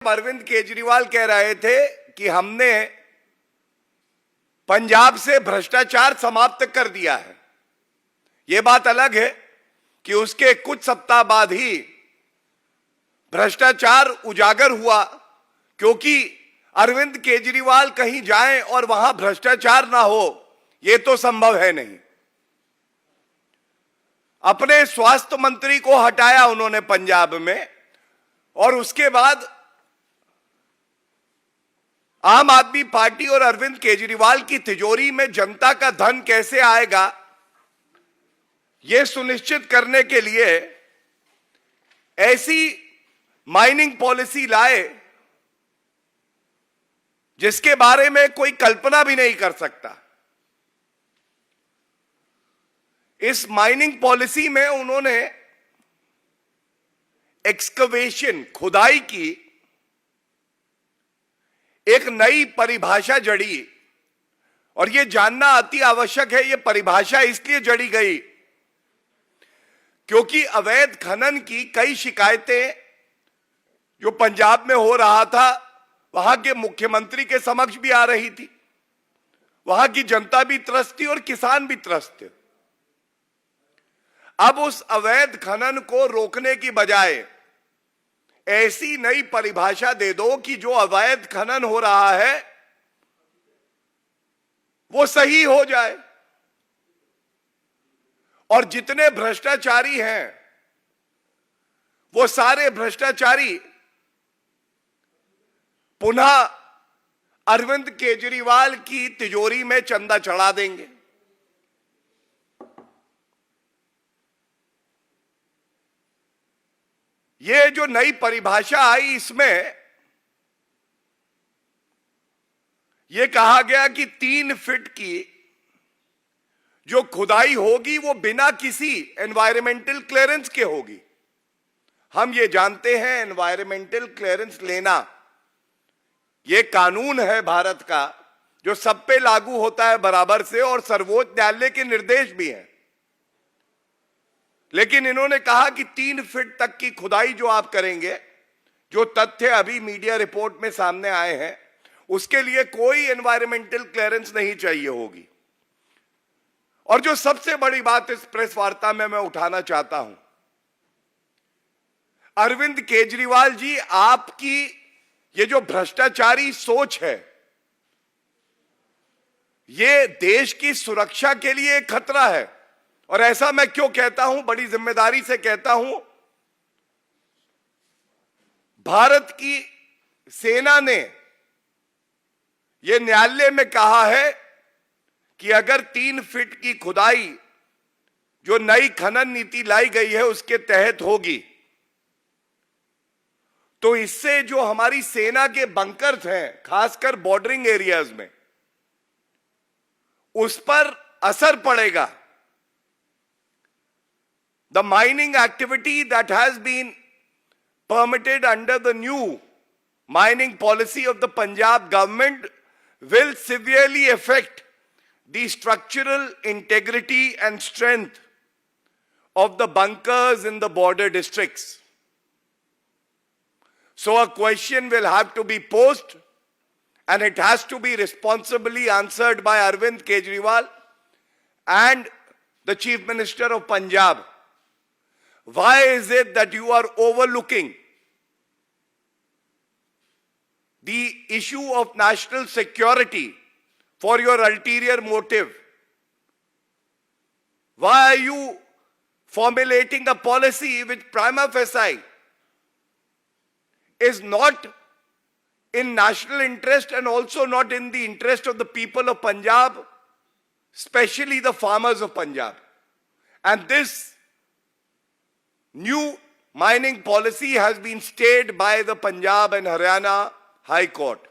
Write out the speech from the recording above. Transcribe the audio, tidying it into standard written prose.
अरविंद केजरीवाल कह रहे थे कि हमने पंजाब से भ्रष्टाचार समाप्त कर दिया है। यह बात अलग है कि उसके कुछ सप्ताह बाद ही भ्रष्टाचार उजागर हुआ, क्योंकि अरविंद केजरीवाल कहीं जाएं और वहां भ्रष्टाचार ना हो, यह तो संभव है नहीं। अपने स्वास्थ्य मंत्री को हटाया उन्होंने पंजाब में, और उसके बाद आम आदमी पार्टी और अरविंद केजरीवाल की तिजोरी में जनता का धन कैसे आएगा, यह सुनिश्चित करने के लिए ऐसी माइनिंग पॉलिसी लाए जिसके बारे में कोई कल्पना भी नहीं कर सकता। इस माइनिंग पॉलिसी में उन्होंने एक्सकवेशन, खुदाई की एक नई परिभाषा जड़ी, और यह जानना अति आवश्यक है। यह परिभाषा इसलिए जड़ी गई क्योंकि अवैध खनन की कई शिकायतें जो पंजाब में हो रहा था, वहां के मुख्यमंत्री के समक्ष भी आ रही थी। वहां की जनता भी त्रस्त थी और किसान भी त्रस्त थे। अब उस अवैध खनन को रोकने की बजाय ऐसी नई परिभाषा दे दो कि जो अवैध खनन हो रहा है वो सही हो जाए, और जितने भ्रष्टाचारी हैं वो सारे भ्रष्टाचारी पुनः अरविंद केजरीवाल की तिजोरी में चंदा चढ़ा देंगे। ये जो नई परिभाषा आई, इसमें यह कहा गया कि 3 फीट की जो खुदाई होगी वो बिना किसी एनवायरमेंटल क्लियरेंस के होगी। हम ये जानते हैं एनवायरमेंटल क्लियरेंस लेना ये कानून है भारत का, जो सब पे लागू होता है बराबर से, और सर्वोच्च न्यायालय के निर्देश भी हैं। लेकिन इन्होंने कहा कि 3 फीट तक की खुदाई जो आप करेंगे, जो तथ्य अभी मीडिया रिपोर्ट में सामने आए हैं, उसके लिए कोई एनवायरमेंटल क्लियरेंस नहीं चाहिए होगी। और जो सबसे बड़ी बात इस प्रेस वार्ता में मैं उठाना चाहता हूं, अरविंद केजरीवाल जी, आपकी ये जो भ्रष्टाचारी सोच है, ये देश की सुरक्षा के लिए एक खतरा है। और ऐसा मैं क्यों कहता हूं, बड़ी जिम्मेदारी से कहता हूं। भारत की सेना ने यह न्यायालय में कहा है कि अगर 3 फीट की खुदाई जो नई खनन नीति लाई गई है उसके तहत होगी, तो इससे जो हमारी सेना के बंकर्स हैं, खासकर बॉर्डरिंग एरियाज में, उस पर असर पड़ेगा। The mining activity that has been permitted under the new mining policy of the Punjab government will severely affect the structural integrity and strength of the bunkers in the border districts. So a question will have to be posed, and it has to be responsibly answered by Arvind Kejriwal and the Chief Minister of Punjab. Why is it that you are overlooking the issue of national security for your ulterior motive? Why are you formulating a policy which prima facie is not in national interest and also not in the interest of the people of Punjab, especially the farmers of Punjab? And this new mining policy has been stayed by the Punjab and Haryana High Court.